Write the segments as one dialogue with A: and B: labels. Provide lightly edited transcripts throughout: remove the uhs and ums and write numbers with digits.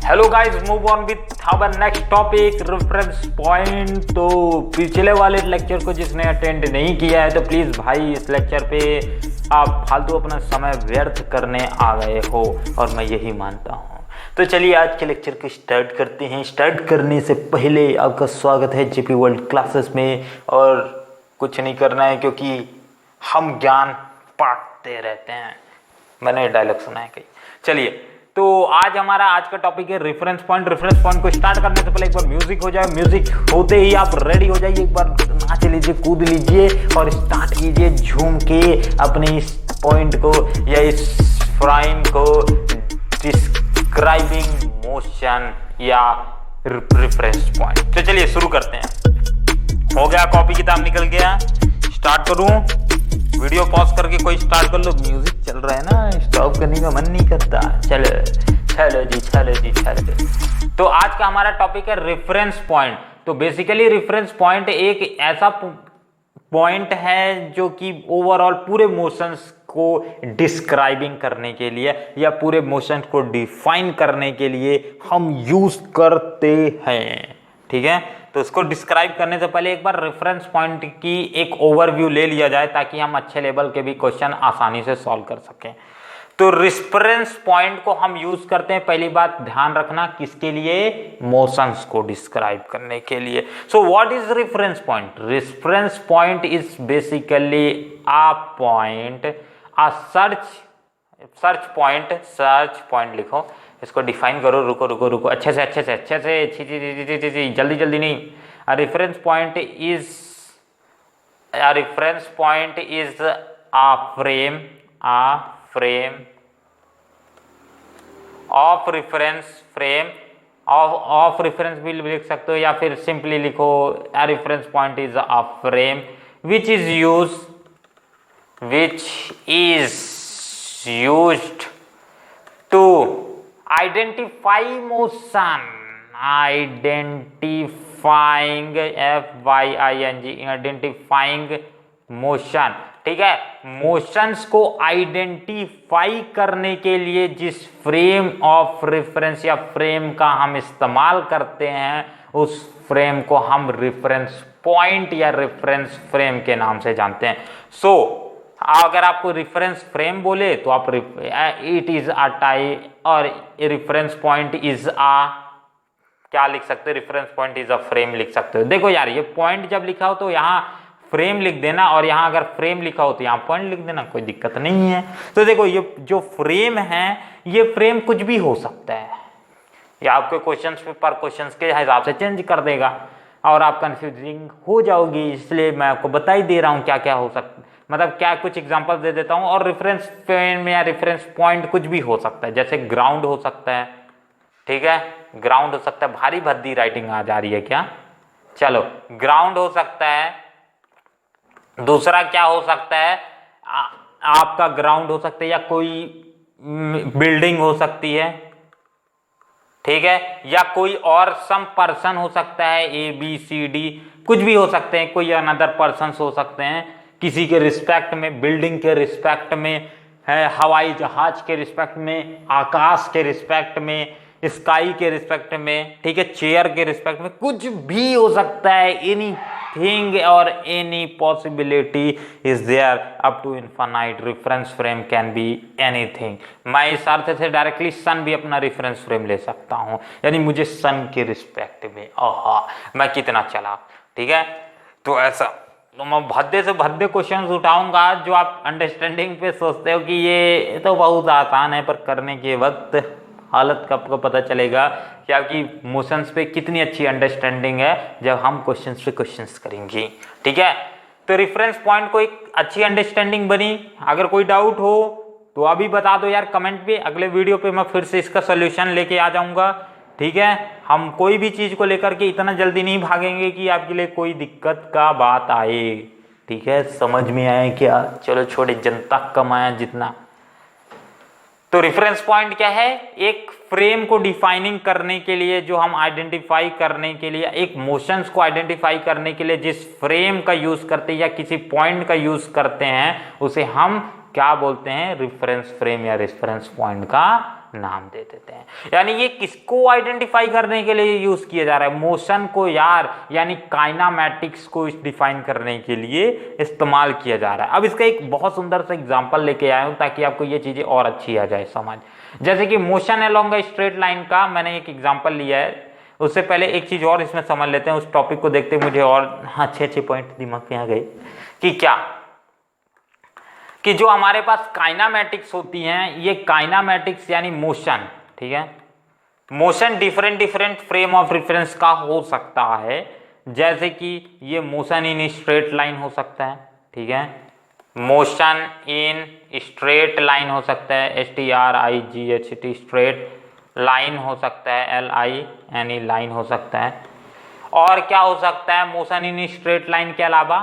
A: Hello guys, move on with our next topic, reference point. तो पिछले वाले lecture को जिसने अटेंड नहीं किया है तो प्लीज़ भाई इस लेक्चर पे आप फालतू अपना समय व्यर्थ करने आ गए हो और मैं यही मानता हूँ। तो चलिए आज के लेक्चर को स्टार्ट करते हैं। स्टार्ट करने से पहले आपका स्वागत है जेपी वर्ल्ड क्लासेस में। और कुछ नहीं करना है क्योंकि हम ज्ञान बांटते रहते हैं। मैंने डायलॉग सुना है कहीं। चलिए, तो आज का टॉपिक है रेफरेंस पॉइंट। रेफरेंस पॉइंट को स्टार्ट करने से पहले एक बार म्यूजिक हो जाए। म्यूजिक होते ही आप रेडी हो जाइए, एक बार नाच लीजिए, कूद लीजिए और स्टार्ट कीजिए झूम के अपने इस पॉइंट को या इस फ्रेम को डिस्क्राइबिंग मोशन या रेफरेंस पॉइंट। तो चलिए शुरू करते हैं। हो गया, कॉपी किताब निकल गया। स्टार्ट करूं? वीडियो पॉज करके कोई स्टार्ट कर लो। म्यूजिक चल रहा है ना, स्टॉप करने का मन नहीं करता। चलो जी। तो आज का हमारा टॉपिक है रेफरेंस पॉइंट। तो बेसिकली रेफरेंस पॉइंट एक ऐसा पॉइंट है जो कि ओवरऑल पूरे मोशंस को डिस्क्राइबिंग करने के लिए या पूरे मोशंस को डिफाइन करने के लिए हम यूज करते हैं। ठीक है, तो उसको डिस्क्राइब करने से पहले एक बार रेफरेंस पॉइंट की एक ओवरव्यू ले लिया जाए ताकि हम अच्छे लेवल के भी क्वेश्चन आसानी से सॉल्व कर सकें। तो रेफरेंस पॉइंट को हम यूज करते हैं, पहली बात ध्यान रखना, किसके लिए? मोशंस को डिस्क्राइब करने के लिए। So what is reference point? Reference point is basically a point, a search point लिखो, इसको डिफाइन करो। रुको अच्छे से जल्दी नहीं। A reference point is a frame of reference भी लिख सकते हो या फिर सिंपली लिखो a reference point is a frame which is used to identify motion, identifying motion. ठीक है, मोशंस को आइडेंटिफाई करने के लिए जिस फ्रेम ऑफ रेफरेंस या फ्रेम का हम इस्तेमाल करते हैं उस फ्रेम को हम रेफरेंस पॉइंट या रेफरेंस फ्रेम के नाम से जानते हैं। सो अगर आपको रेफरेंस फ्रेम बोले तो आप इट इज अ टाइप, और रेफरेंस पॉइंट इज अ क्या लिख सकते हो? Reference point is a frame लिख सकते हो। देखो यार, ये पॉइंट जब लिखा हो तो यहाँ फ्रेम लिख देना और यहाँ अगर फ्रेम लिखा हो तो यहाँ पॉइंट लिख देना, कोई दिक्कत नहीं है। तो देखो, ये जो फ्रेम है ये फ्रेम कुछ भी हो सकता है, या आपके क्वेश्चंस पर क्वेश्चंस के हिसाब से चेंज कर देगा और आप कंफ्यूजिंग हो जाओगी। इसलिए मैं आपको बता ही दे रहा हूँ क्या क्या हो सकता है, मतलब क्या कुछ एग्जांपल दे देता हूँ। और रेफरेंस फ्रेम या रेफरेंस पॉइंट कुछ भी हो सकता है, जैसे ग्राउंड हो सकता है। ठीक है, ग्राउंड हो सकता है। भारी भद्दी राइटिंग आ जा रही है क्या? चलो, ग्राउंड हो सकता है। दूसरा क्या हो सकता है? आपका ग्राउंड हो सकता है या कोई बिल्डिंग हो सकती है। ठीक है, या कोई और सम पर्सन हो सकता है, ABCD कुछ भी हो सकते हैं। कोई अनदर पर्सन हो सकते हैं किसी के रिस्पेक्ट में, बिल्डिंग के रिस्पेक्ट में है, हवाई जहाज के रिस्पेक्ट में, आकाश के रिस्पेक्ट में, स्काई के रिस्पेक्ट में। ठीक है, चेयर के रिस्पेक्ट में, कुछ भी हो सकता है। एनीथिंग और any possibility is there up to infinite. Reference frame can be anything. मैं इस अर्थ से डायरेक्टली सन भी अपना रेफरेंस फ्रेम ले सकता हूं, यानी मुझे सन के रिस्पेक्ट में मैं कितना चला। ठीक है, तो ऐसा तो मैं भद्दे से भद्दे क्वेश्चन उठाऊंगा जो आप अंडरस्टैंडिंग पे सोचते हो कि ये तो बहुत आसान है, पर करने के वक्त हालत का आपको पता चलेगा कि आपकी मोशंस पे कितनी अच्छी अंडरस्टैंडिंग है जब हम क्वेश्चंस पे क्वेश्चंस करेंगे। ठीक है, तो रेफरेंस पॉइंट को एक अच्छी अंडरस्टैंडिंग बनी। अगर कोई डाउट हो तो अभी बता दो यार कमेंट पे, अगले वीडियो पे मैं फिर से इसका सोल्यूशन लेके आ जाऊंगा। ठीक है, हम कोई भी चीज को लेकर के इतना जल्दी नहीं भागेंगे कि आपके लिए कोई दिक्कत का बात आए। ठीक है, समझ में आया क्या? चलो छोड़े, जनता कम आया जितना। तो रेफरेंस पॉइंट क्या है? एक फ्रेम को डिफाइनिंग करने के लिए, जो हम आइडेंटिफाई करने के लिए, एक मोशंस को आइडेंटिफाई करने के लिए जिस फ्रेम का यूज करते हैं या किसी पॉइंट का यूज करते हैं उसे हम क्या बोलते हैं? रेफरेंस फ्रेम या रेफरेंस पॉइंट का नाम दे देते हैं। यानी ये किसको आइडेंटिफाई करने के लिए यूज किया जा रहा है, मोशन को यार, यानी काइनामेटिक्स को डिफाइन करने के लिए इस्तेमाल किया जा रहा है। अब इसका एक बहुत सुंदर सा एग्जांपल लेके आया हूं ताकि आपको ये चीजें और अच्छी आ जाए समझ। जैसे कि motion along a straight line का मैंने एक एग्जाम्पल लिया है। उससे पहले एक चीज और इसमें समझ लेते हैं, उस टॉपिक को देखते मुझे और अच्छे पॉइंट दिमाग में आ गए कि क्या, कि जो हमारे पास काइनामेटिक्स होती हैं, ये काइनामेटिक्स यानी मोशन, ठीक है, motion different frame of reference का हो सकता है। जैसे कि ये मोशन इन स्ट्रेट लाइन हो सकता है, ठीक है, मोशन इन स्ट्रेट लाइन हो सकता है, STRIGHT स्ट्रेट लाइन हो सकता है, LINE लाइन हो सकता है। और क्या हो सकता है मोशन इन स्ट्रेट लाइन के अलावा,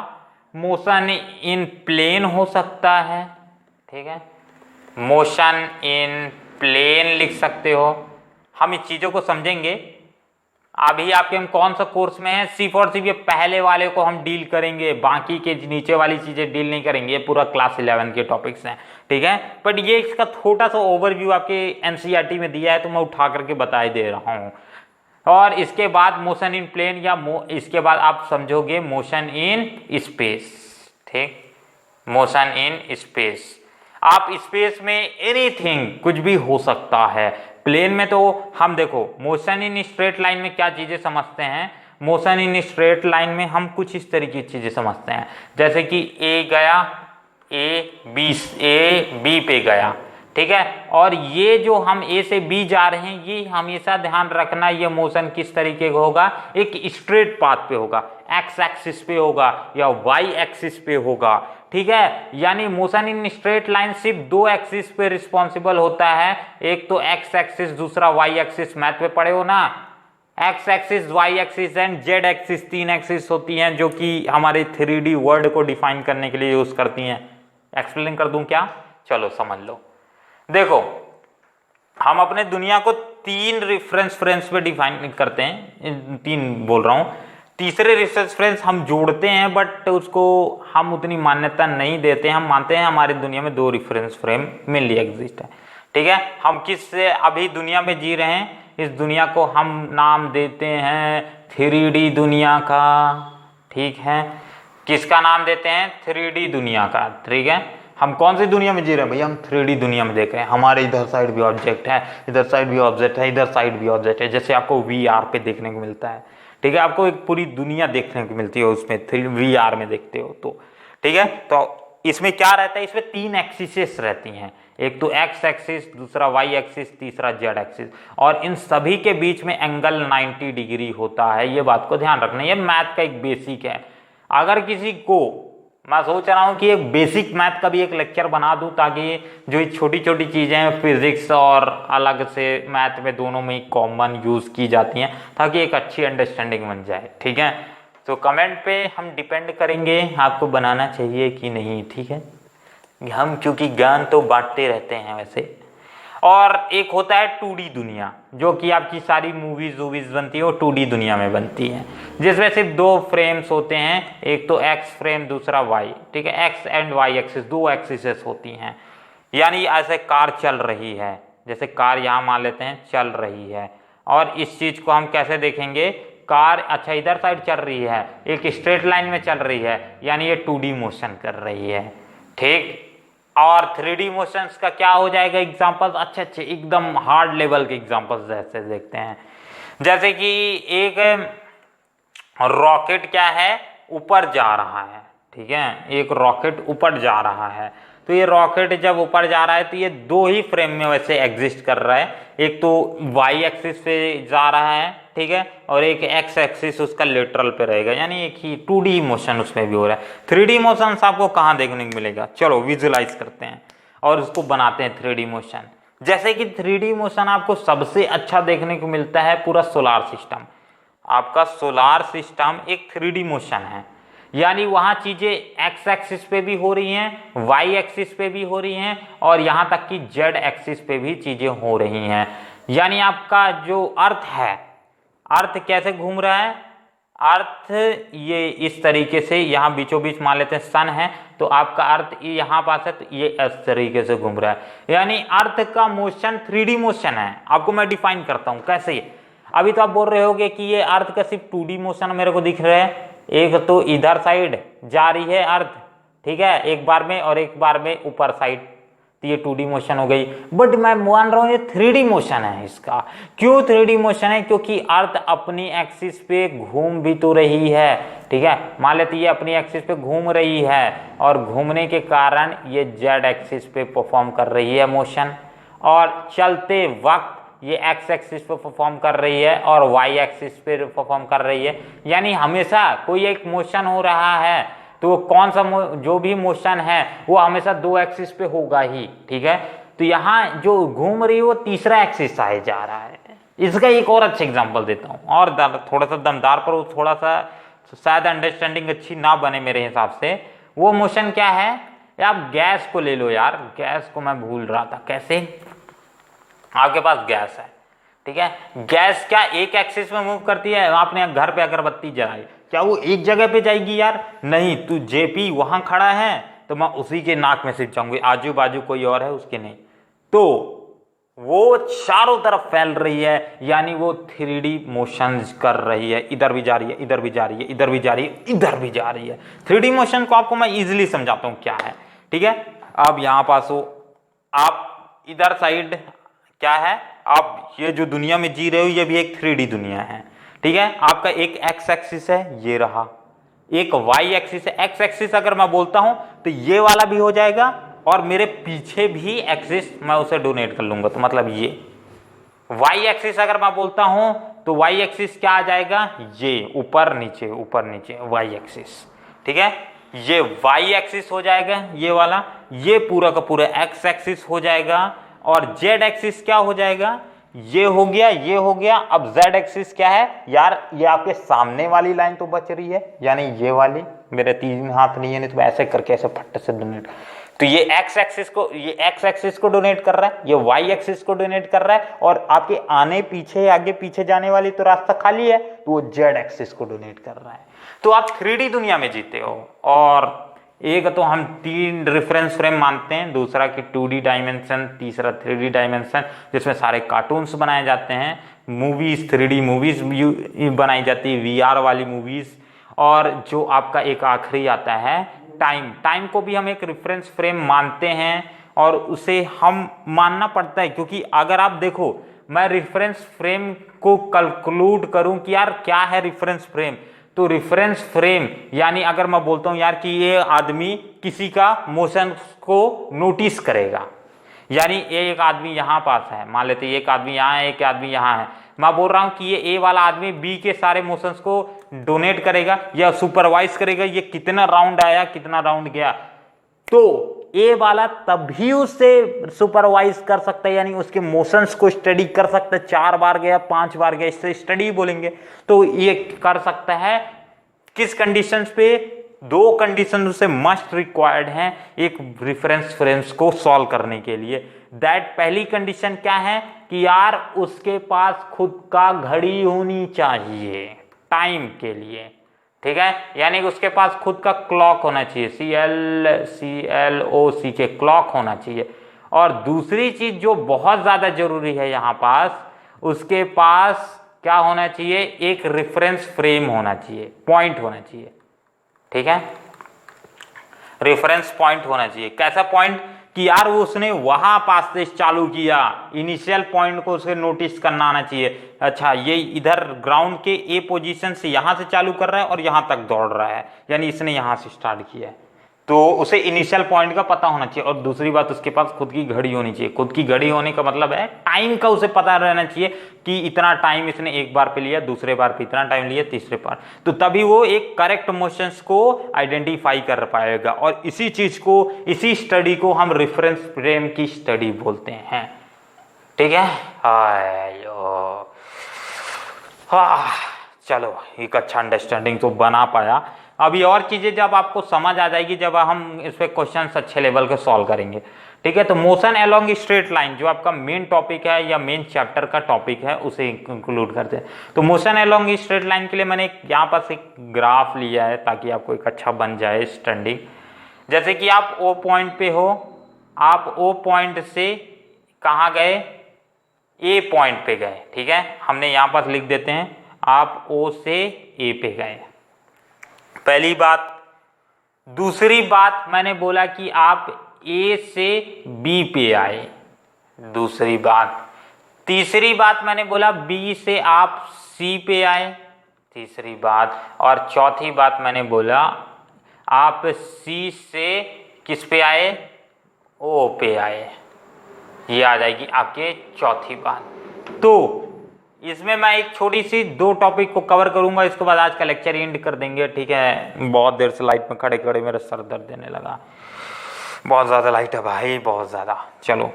A: मोशन इन प्लेन हो सकता है, ठीक है, मोशन इन प्लेन लिख सकते हो। हम इस चीजों को समझेंगे। अभी आपके हम कौन सा कोर्स में है, सिर्फ और सिर्फ ये पहले वाले को हम डील करेंगे, बाकी के नीचे वाली चीजें डील नहीं करेंगे, ये पूरा क्लास 11 के टॉपिक्स हैं, ठीक है। बट ये इसका छोटा सा ओवरव्यू आपके NCERT में दिया है तो मैं उठा करके बता दे रहा हूँ। और इसके बाद मोशन इन प्लेन या इसके बाद आप समझोगे मोशन इन स्पेस, ठीक, मोशन इन स्पेस। आप स्पेस में एनीथिंग कुछ भी हो सकता है। प्लेन में तो हम देखो मोशन इन स्ट्रेट लाइन में क्या चीजें समझते हैं, मोशन इन स्ट्रेट लाइन में हम कुछ इस तरीके की चीजें समझते हैं, जैसे कि A गया, A B पे गया, ठीक है, और ये जो हम A से B जा रहे हैं, ये हमेशा ध्यान रखना ये मोशन किस तरीके का होगा, एक स्ट्रेट पाथ पे होगा, X एक्सिस पे होगा या Y एक्सिस पे होगा, ठीक है। यानी मोशन इन स्ट्रेट लाइन सिर्फ दो एक्सिस पे रिस्पॉन्सिबल होता है, एक तो X एक्सिस, दूसरा Y एक्सिस। मैथ पे पढ़े हो ना, X axis, Y axis and Z axis, तीन एक्सिस होती हैं जो कि हमारे 3D वर्ल्ड को डिफाइन करने के लिए यूज करती हैं। एक्सप्लेन कर दूं क्या, चलो समझ लो। देखो हम अपने दुनिया को तीन रेफरेंस फ्रेम्स पे डिफाइन करते हैं, तीन बोल रहा हूं, तीसरे रेफरेंस फ्रेम्स हम जोड़ते हैं बट उसको हम उतनी मान्यता नहीं देते हैं। हम मानते हैं हमारी दुनिया में दो रेफरेंस फ्रेम मेनली एग्जिस्ट है, ठीक है। हम किस से अभी दुनिया में जी रहे हैं, इस दुनिया को हम नाम देते हैं 3D दुनिया का, ठीक है। किसका नाम देते हैं, 3D दुनिया का, ठीक है। हम कौन सी दुनिया में जी रहे हैं भैया, हम 3D दुनिया में देख रहे हैं। हमारे इधर साइड भी ऑब्जेक्ट है, इधर साइड भी ऑब्जेक्ट है, इधर साइड भी ऑब्जेक्ट है, जैसे आपको VR पे देखने को मिलता है, ठीक है। आपको एक पूरी दुनिया देखने को मिलती है उसमें, VR में देखते हो तो, ठीक है। तो इसमें क्या रहता है, इसमें तीन एक्सिस रहती हैं, एक तो X एक्सिस, दूसरा Y एक्सिस, तीसरा Z एक्सिस, और इन सभी के बीच में एंगल 90 डिग्री होता है। ये बात को ध्यान रखना, ये मैथ का एक बेसिक है। अगर किसी को, मैं सोच रहा हूँ कि एक बेसिक मैथ का भी एक लेक्चर बना दूं ताकि जो छोटी छोटी चीज़ें हैं फिजिक्स और अलग से मैथ में दोनों में कॉमन यूज़ की जाती हैं, ताकि एक अच्छी अंडरस्टैंडिंग बन जाए, ठीक है। तो कमेंट पे हम डिपेंड करेंगे आपको बनाना चाहिए कि नहीं, ठीक है। हम क्योंकि ज्ञान तो बांटते रहते हैं वैसे। और एक होता है 2D दुनिया, जो कि आपकी सारी मूवीज वूवीज बनती है वो 2D दुनिया में बनती है, जिसमें सिर्फ दो फ्रेम्स होते हैं, एक तो X फ्रेम, दूसरा Y, ठीक है। X एंड Y एक्सिस, दो एक्सिसेस होती हैं। यानी ऐसे कार चल रही है, जैसे कार यहाँ मान लेते हैं चल रही है, और इस चीज को हम कैसे देखेंगे, कार अच्छा इधर साइड चल रही है, एक स्ट्रेट लाइन में चल रही है, यानी ये 2D मोशन कर रही है, ठीक। और 3D मोशंस का क्या हो जाएगा एग्जांपल्स, अच्छे एकदम हार्ड लेवल के एग्जांपल्स जैसे देखते हैं। जैसे कि एक रॉकेट क्या है, ऊपर जा रहा है, ठीक है, एक रॉकेट ऊपर जा रहा है। तो ये रॉकेट जब ऊपर जा रहा है तो ये दो ही फ्रेम में वैसे एग्जिस्ट कर रहा है, एक तो Y एक्सिस पे जा रहा है, ठीक है, और एक X एक्सिस उसका लेटरल पे रहेगा, यानी एक ही 2D मोशन उसमें भी हो रहा है। 3D मोशन आपको कहाँ देखने को मिलेगा, चलो विजुलाइज करते हैं और उसको बनाते हैं 3D मोशन। जैसे कि 3D मोशन आपको सबसे अच्छा देखने को मिलता है पूरा सोलार सिस्टम। आपका सोलार सिस्टम एक 3D मोशन है, यानी वहाँ चीज़ें X एक्सिस पे भी हो रही हैं, Y एक्सिस पे भी हो रही हैं, और यहाँ तक कि Z एक्सिस पे भी चीज़ें हो रही हैं। यानी आपका जो अर्थ है, अर्थ कैसे घूम रहा है, अर्थ ये इस तरीके से यहाँ बीचों बीच मान लेते हैं सन है, तो आपका अर्थ यहाँ पास है, तो ये इस तरीके से घूम रहा है। यानी अर्थ का मोशन 3D मोशन है। आपको मैं डिफाइन करता हूँ कैसे। अभी तो आप बोल रहे होगे कि ये अर्थ का सिर्फ 2D मोशन मेरे को दिख रहा है, एक तो इधर साइड जा रही है अर्थ, ठीक है, एक बार में, और एक बार में ऊपर साइड, तो ये 2D मोशन हो गई। बट मैं मान रहा हूँ ये 3D मोशन है इसका। क्यों 3D मोशन है? क्योंकि अर्थ अपनी एक्सिस पे घूम भी तो रही है, ठीक है। मान लेते ये अपनी एक्सिस पे घूम रही है, और घूमने के कारण ये जेड एक्सिस पे परफॉर्म कर रही है मोशन, और चलते वक्त ये एक्स एक्सिस पे परफॉर्म कर रही है, और वाई एक्सिस पे परफॉर्म कर रही है। यानी हमेशा कोई एक मोशन हो रहा है, तो कौन सा जो भी मोशन है वो हमेशा 2 एक्सिस पे होगा ही, ठीक है। तो यहाँ जो घूम रही है वो तीसरा एक्सिस आए जा रहा है। इसका एक और अच्छा एग्जांपल देता हूँ, और थोड़ा सा दमदार, पर वो थोड़ा सा शायद अंडरस्टैंडिंग अच्छी ना बने मेरे हिसाब से। वो मोशन क्या है? आप गैस को ले लो यार, गैस को मैं भूल रहा था कैसे। आपके पास गैस है, ठीक है। गैस क्या एक एक्सिस में मूव करती है? आपने घर पे अगरबत्ती जलाई, क्या वो एक जगह पे जाएगी यार? नहीं। तू जेपी वहां खड़ा है तो मैं उसी के नाक में से जाऊंगी, आजू बाजू कोई और है उसके नहीं, तो वो चारों तरफ फैल रही है। यानी वो 3D मोशन कर रही है, इधर भी जा रही है, इधर भी जा रही है, इधर भी जा रही है, इधर भी जा रही है। 3D मोशन को आपको मैं इजिली समझाता हूँ क्या है, ठीक है। अब यहाँ पास हो आप, इधर साइड क्या है, आप ये जो दुनिया में जी रहे हो ये भी एक 3D दुनिया है, ठीक है। आपका एक एक्स एक्सिस है, ये रहा, एक वाई एक्सिस है। एक्स एक्सिस अगर मैं बोलता हूं तो ये वाला भी हो जाएगा, और मेरे पीछे भी एक्सिस मैं उसे डोनेट कर लूंगा, तो मतलब ये वाई एक्सिस अगर मैं बोलता हूं तो वाई एक्सिस क्या आ जाएगा? ये ऊपर नीचे वाई एक्सिस, ठीक है। ये वाई एक्सिस हो जाएगा ये वाला, ये पूरा का पूरा एक्स एक्सिस हो जाएगा, और जेड एक्सिस क्या हो जाएगा? ये हो गया, ये हो गया। अब जेड एक्सिस क्या है यार? ये आपके सामने वाली लाइन तो बच रही है, यानी ये वाली। मेरे 3 हाथ नहीं है, नहीं तो ऐसे करके ऐसे फट से डोनेट, तो ये एक्स एक्सिस को, ये एक्स एक्सिस को डोनेट कर रहा है, ये वाई एक्सिस को डोनेट कर रहा है, और आपके आने पीछे आगे पीछे जाने वाली तो रास्ता खाली है, तो वो जेड एक्सिस को डोनेट कर रहा है। तो आप 3D दुनिया में जीते हो। और एक तो हम 3 रेफरेंस फ्रेम मानते हैं, दूसरा कि 2D डायमेंशन, तीसरा 3D डायमेंशन, जिसमें सारे कार्टून्स बनाए जाते हैं, मूवीज 3D मूवीज बनाई जाती है, VR वाली मूवीज। और जो आपका एक आखिरी आता है टाइम को भी हम एक रेफरेंस फ्रेम मानते हैं, और उसे हम मानना पड़ता है, क्योंकि अगर आप देखो मैं रेफरेंस फ्रेम को कंक्लूड करूं कि यार क्या है रेफरेंस फ्रेम, तो रेफरेंस फ्रेम यानी अगर मैं बोलता हूं यार कि ये आदमी किसी का मोशन को नोटिस करेगा, यानी एक आदमी यहां पास है, मान लेते एक आदमी यहां है, एक आदमी यहां है, मैं बोल रहा हूं कि ये ए वाला आदमी बी के सारे मोशंस को डोनेट करेगा या सुपरवाइज करेगा, ये कितना राउंड आया कितना राउंड गया, तो ए वाला तभी उसे सुपरवाइज कर सकता है, यानी उसके मोशंस को स्टडी कर सकता है। 4 बार गया 5 बार गया, इससे स्टडी बोलेंगे, तो ये कर सकता है किस कंडीशंस पे? 2 कंडीशन उसे मस्ट रिक्वायर्ड हैं एक रेफरेंस फ्रेम्स को सॉल्व करने के लिए। दैट पहली कंडीशन क्या है कि यार उसके पास खुद का घड़ी होनी चाहिए टाइम के लिए, ठीक है, यानी कि उसके पास खुद का क्लॉक होना चाहिए, CLOC के क्लॉक होना चाहिए। और दूसरी चीज जो बहुत ज्यादा जरूरी है यहाँ पास, उसके पास क्या होना चाहिए? एक रेफरेंस फ्रेम होना चाहिए, पॉइंट होना चाहिए, ठीक है, रेफरेंस पॉइंट होना चाहिए। कैसा पॉइंट? कि यार वो उसने वहां पास से चालू किया, इनिशियल पॉइंट को उसे नोटिस करना आना चाहिए। अच्छा ये इधर ग्राउंड के ए पोजीशन से यहां से चालू कर रहा है और यहां तक दौड़ रहा है, यानी इसने यहां से स्टार्ट किया है, तो उसे इनिशियल पॉइंट का पता होना चाहिए। और दूसरी बात उसके पास खुद की घड़ी होनी चाहिए। खुद की घड़ी होने का मतलब है टाइम का उसे पता रहना चाहिए कि इतना टाइम इसने एक बार पे लिया, दूसरे बार पे इतना टाइम लिया, तीसरे बार, तो तभी वो एक करेक्ट मोशंस को आइडेंटिफाई कर पाएगा। और इसी चीज को, इसी स्टडी को हम रेफरेंस फ्रेम की स्टडी बोलते हैं, ठीक है। चलो एक अच्छा अंडरस्टैंडिंग तो बना पाया। अभी और चीजें जब आपको समझ आ जाएगी, जब हम इस पे क्वेश्चंस अच्छे लेवल के सॉल्व करेंगे, ठीक है। तो मोशन अलोंग स्ट्रेट लाइन जो आपका मेन टॉपिक है या मेन चैप्टर का टॉपिक है उसे इंक्लूड करते हैं। तो मोशन अलोंग स्ट्रेट लाइन के लिए मैंने यहाँ पास एक ग्राफ लिया है ताकि आपको एक अच्छा बन जाए स्टैंडिंग। जैसे कि आप ओ पॉइंट पे हो, आप ओ पॉइंट से कहाँ गए, ए पॉइंट पे गए, ठीक है। हमने यहाँ पास लिख देते हैं आप ओ से ए पे गए, पहली बात। दूसरी बात मैंने बोला कि आप ए से बी पे आए, दूसरी बात। तीसरी बात मैंने बोला बी से आप सी पे आए, तीसरी बात। और चौथी बात मैंने बोला आप सी से किस पे आए, ओ पे आए। ये आ जाएगी आपके चौथी बात। तो इसमें मैं एक छोटी सी 2 टॉपिक को कवर करूंगा, इसके बाद आज का लेक्चर एंड कर देंगे, ठीक है। बहुत देर से लाइट में खड़े खड़े मेरा सर दर्द देने लगा, बहुत ज़्यादा लाइट है भाई, बहुत ज़्यादा। चलो,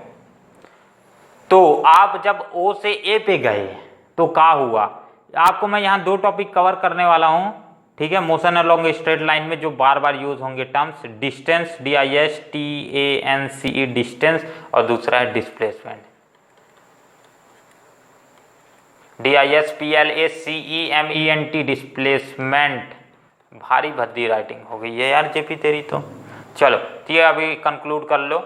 A: तो आप जब ओ से ए पे गए तो क्या हुआ, आपको मैं यहाँ 2 टॉपिक कवर करने वाला हूँ, ठीक है। मोशन अलोंग स्ट्रेट लाइन में जो बार बार यूज होंगे टर्म्स, डिस्टेंस DISTANCE डिस्टेंस, और दूसरा है डिस्प्लेसमेंट DISPLACEMENT डिस्प्लेसमेंट। भारी भद्दी राइटिंग हो गई है यार जेपी तेरी तो। चलो ये अभी कंक्लूड कर लो।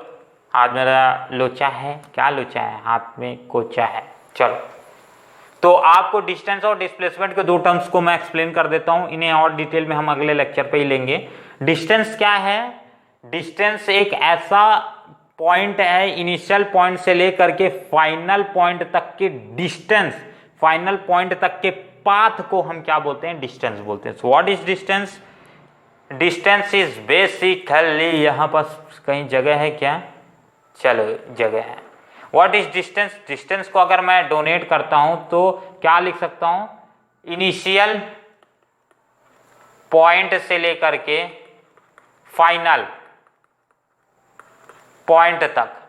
A: हाथ मेरा लोचा है, क्या लोचा है, हाथ में कोचा है। चलो, तो आपको डिस्टेंस और डिस्प्लेसमेंट के 2 टर्म्स को मैं एक्सप्लेन कर देता हूं, इन्हें और डिटेल में हम अगले लेक्चर पे ही लेंगे। डिस्टेंस क्या है, डिस्टेंस एक ऐसा पॉइंट है, इनिशियल पॉइंट से लेकर के फाइनल पॉइंट तक के डिस्टेंस, फाइनल पॉइंट तक के पाथ को हम क्या बोलते हैं, डिस्टेंस बोलते हैं। So what is distance, distance is basically, यहाँ पास कहीं जगह है क्या, चलो जगह है। व्हाट इज डिस्टेंस, डिस्टेंस को अगर मैं डोनेट करता हूं तो क्या लिख सकता हूं, इनिशियल पॉइंट से लेकर के फाइनल पॉइंट तक,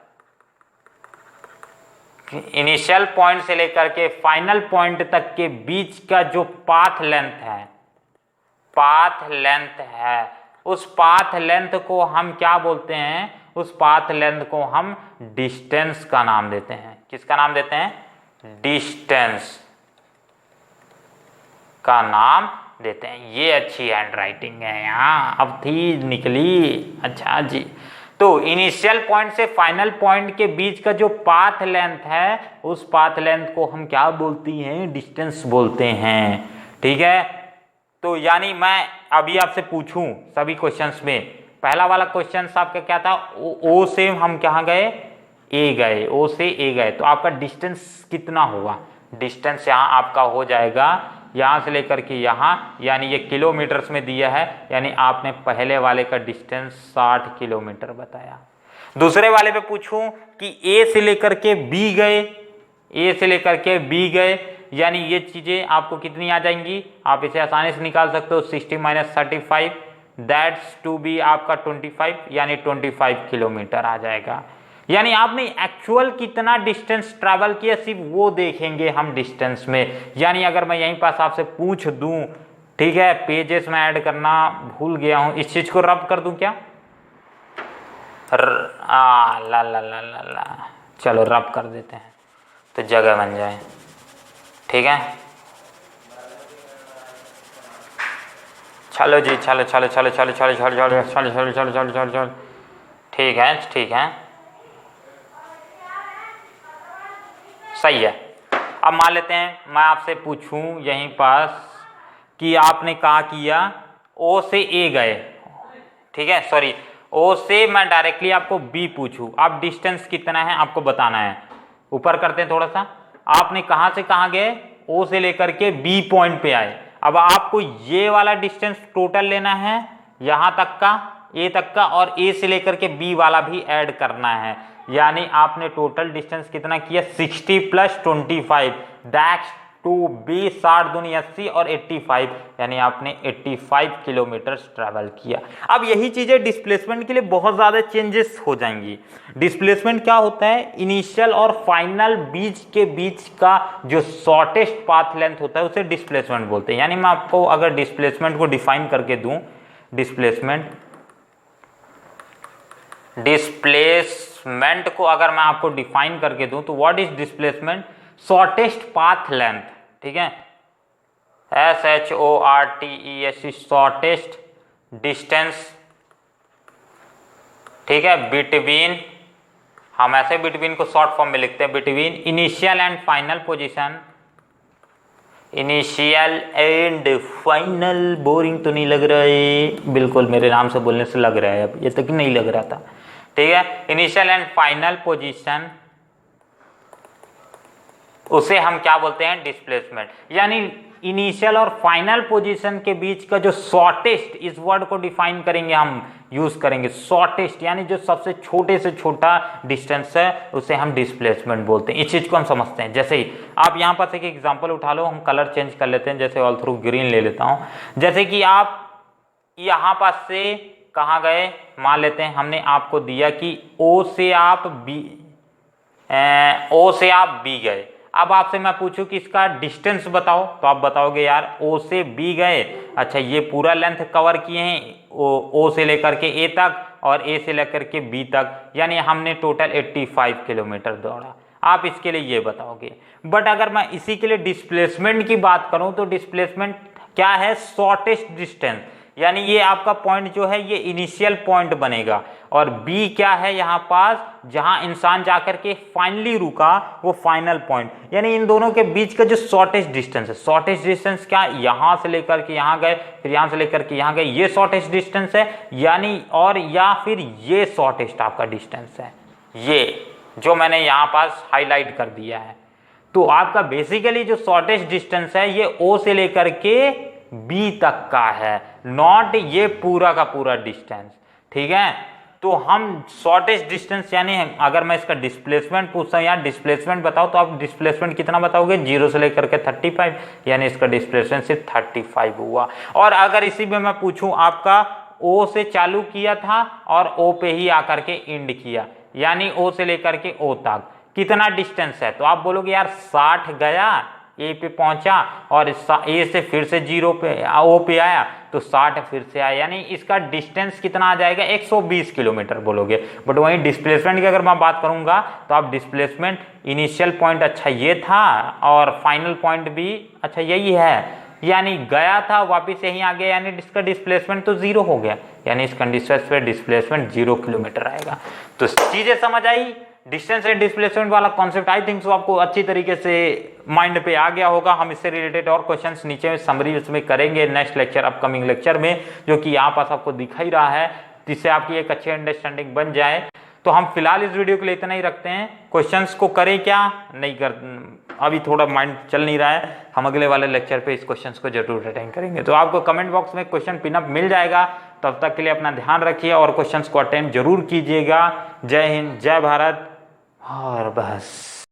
A: इनिशियल पॉइंट से लेकर के फाइनल पॉइंट तक के बीच का जो पाथ लेंथ है, पाथ लेंथ है, उस पाथ लेंथ को हम क्या बोलते हैं, उस पाथ लेंथ को हम डिस्टेंस का नाम देते हैं। किसका नाम देते हैं, डिस्टेंस का नाम देते हैं। ये अच्छी हैंड राइटिंग है यहाँ, अब थी निकली, अच्छा जी। तो इनिशियल पॉइंट से फाइनल पॉइंट के बीच का जो पाथ लेंथ है, उस पाथ लेंथ को हम क्या बोलती हैं, डिस्टेंस बोलते हैं, ठीक है। तो यानी मैं अभी आपसे पूछूं सभी क्वेश्चंस में, पहला वाला क्वेश्चन आपका क्या था, ओ से हम कहाँ गए, ए गए, ओ से ए गए, तो आपका डिस्टेंस कितना हुआ, डिस्टेंस यहाँ आपका हो जाएगा यहाँ से लेकर के यहाँ, यानी ये किलोमीटर्स में दिया है, यानी आपने पहले वाले का डिस्टेंस 60 किलोमीटर बताया। दूसरे वाले पे पूछूं कि ए से लेकर के बी गए, ए से लेकर के बी गए, यानी ये चीजें आपको कितनी आ जाएंगी, आप इसे आसानी से निकाल सकते हो, 60 - 35 दैट्स टू बी आपका 25, यानी 25 किलोमीटर आ जाएगा। यानी आपने एक्चुअल कितना डिस्टेंस ट्रैवल किया सिर्फ वो देखेंगे हम डिस्टेंस में। यानी अगर मैं यहीं पास आपसे पूछ दूं, ठीक है, पेजेस में ऐड करना भूल गया हूं, इस चीज को रब कर दूं क्या, ला ला ला ला ला, चलो रब कर देते हैं तो जगह बन जाए, ठीक है। चलो जी, चलो चलो चलो चलो चलो चलो चलो चलो चलो चलो चलो चलो चलो, ठीक है ठीक है, सही है। अब मान लेते हैं मैं आपसे पूछूं यहीं पास कि आपने कहा किया ओ से ए गए, ठीक है, सॉरी ओ से मैं डायरेक्टली आपको बी पूछूं, आप डिस्टेंस कितना है आपको बताना है। ऊपर करते हैं थोड़ा सा, आपने कहां से कहां गए, ओ से लेकर के बी पॉइंट पे आए। अब आपको ये वाला डिस्टेंस टोटल लेना है यहां तक का, ए तक का, और ए से लेकर के बी वाला भी ऐड करना है। यानी आपने टोटल डिस्टेंस कितना किया, 60 + 25 दैट्स टू बी, 60 दूनी 80 और 85, यानी आपने 85 किलोमीटर ट्रैवल किया। अब यही चीजें डिस्प्लेसमेंट के लिए बहुत ज्यादा चेंजेस हो जाएंगी। डिस्प्लेसमेंट क्या होता है, इनिशियल और फाइनल बीच के बीच का जो शॉर्टेस्ट पाथ लेंथ होता है उसे डिस्प्लेसमेंट बोलते हैं। यानी मैं आपको अगर डिस्प्लेसमेंट को डिफाइन करके दूं, डिस्प्लेसमेंट डिस्प्लेसमेंट को अगर मैं आपको डिफाइन करके दूं तो what is displacement? Shortest path length, ठीक है, SHORTEST, शॉर्टेस्ट डिस्टेंस, ठीक है, बिटवीन, हम ऐसे बिटवीन को शॉर्ट फॉर्म में लिखते हैं, between initial and final position, initial and final, boring तो नहीं लग रहा है? बिल्कुल मेरे नाम से बोलने से लग रहा है, अब ये तक नहीं लग रहा था, ठीक है। इनिशियल एंड फाइनल पोजीशन, उसे हम क्या बोलते हैं? डिस्प्लेसमेंट। यानी इनिशियल और फाइनल पोजीशन के बीच का जो शॉर्टेस्ट, इस वर्ड को डिफाइन करेंगे, हम यूज करेंगे शॉर्टेस्ट, यानी जो सबसे छोटे से छोटा डिस्टेंस है उसे हम डिस्प्लेसमेंट बोलते हैं। इस चीज को हम समझते हैं। जैसे ही आप यहाँ पास एक एग्जांपल उठा लो, हम कलर चेंज कर लेते हैं, जैसे ऑल थ्रू ग्रीन ले लेता हूँ। जैसे कि आप यहाँ पास से कहाँ गए, मान लेते हैं हमने आपको दिया कि ओ से आप बी गए। अब आपसे मैं पूछूं कि इसका डिस्टेंस बताओ, तो आप बताओगे यार ओ से बी गए, अच्छा ये पूरा लेंथ कवर किए हैं, ओ से लेकर के ए तक और ए से लेकर के बी तक, यानी हमने टोटल 85 किलोमीटर दौड़ा। आप इसके लिए ये बताओगे। बट अगर मैं इसी के लिए डिस्प्लेसमेंट की बात करूं तो डिस्प्लेसमेंट क्या है? शॉर्टेस्ट डिस्टेंस, यानी ये आपका पॉइंट जो है ये इनिशियल पॉइंट बनेगा, और बी क्या है यहाँ पास, जहां इंसान जाकर के फाइनली रुका, वो फाइनल पॉइंट। यानी इन दोनों के बीच का जो शॉर्टेस्ट डिस्टेंस है, शॉर्टेस्ट डिस्टेंस क्या, यहां से लेकर के यहां गए, फिर यहां से लेकर के यहां गए, ये शॉर्टेस्ट डिस्टेंस है, यानी और या फिर ये शॉर्टेस्ट आपका डिस्टेंस है, ये जो मैंने यहाँ पास हाईलाइट कर दिया है। तो आपका बेसिकली जो शॉर्टेस्ट डिस्टेंस है ये ओ से लेकर के बी तक का है, नॉट ये पूरा का पूरा डिस्टेंस, ठीक है। तो हम शॉर्टेस्ट डिस्टेंस, यानी अगर मैं इसका डिस्प्लेसमेंट पूछता हूँ, यार डिस्प्लेसमेंट बताओ, तो आप डिस्प्लेसमेंट कितना बताओगे? 0 से लेकर के 35, यानी इसका डिस्प्लेसमेंट सिर्फ 35 हुआ। और अगर इसी में मैं पूछूं, आपका ओ से चालू किया था और ओ पे ही आकर के एंड किया, यानी ओ से लेकर के ओ तक कितना डिस्टेंस है? तो आप बोलोगे यार 60 गया, ए पे पहुंचा, और ए से फिर से 0 पे ओ पे आया, तो 60 फिर से आया, यानी इसका डिस्टेंस कितना आ जाएगा? 120 किलोमीटर बोलोगे। बट वहीं डिस्प्लेसमेंट की अगर मैं बात करूंगा तो आप डिस्प्लेसमेंट इनिशियल पॉइंट अच्छा ये था और फाइनल पॉइंट भी अच्छा यही है, यानी गया था वापिस यहीं आ गया, यानी इसका डिस्प्लेसमेंट तो 0 हो गया, यानी इस कंडीशन पे डिस्प्लेसमेंट 0 किलोमीटर आएगा। तो चीजें समझ आई? डिस्टेंस एंड डिस्प्लेसमेंट वाला कॉन्सेप्ट आई थिंक सो आपको अच्छी तरीके से माइंड पे आ गया होगा। हम इससे रिलेटेड और क्वेश्चंस नीचे में समरी उसमें करेंगे नेक्स्ट लेक्चर, अपकमिंग लेक्चर में, जो कि यहाँ पास आपको दिखा ही रहा है, जिससे आपकी एक अच्छी अंडरस्टैंडिंग बन जाए। तो हम फिलहाल इस वीडियो के लिए इतना ही रखते हैं। क्वेश्चंस को करें क्या नहीं कर, अभी थोड़ा माइंड चल नहीं रहा है, हम अगले वाले लेक्चर पे इस क्वेश्चंस को जरूर अटेंड करेंगे। तो आपको कमेंट बॉक्स में क्वेश्चन पिनअप मिल जाएगा। तब तक के लिए अपना ध्यान रखिए और क्वेश्चंस को अटेंड जरूर कीजिएगा। जय हिंद, जय भारत, और बस।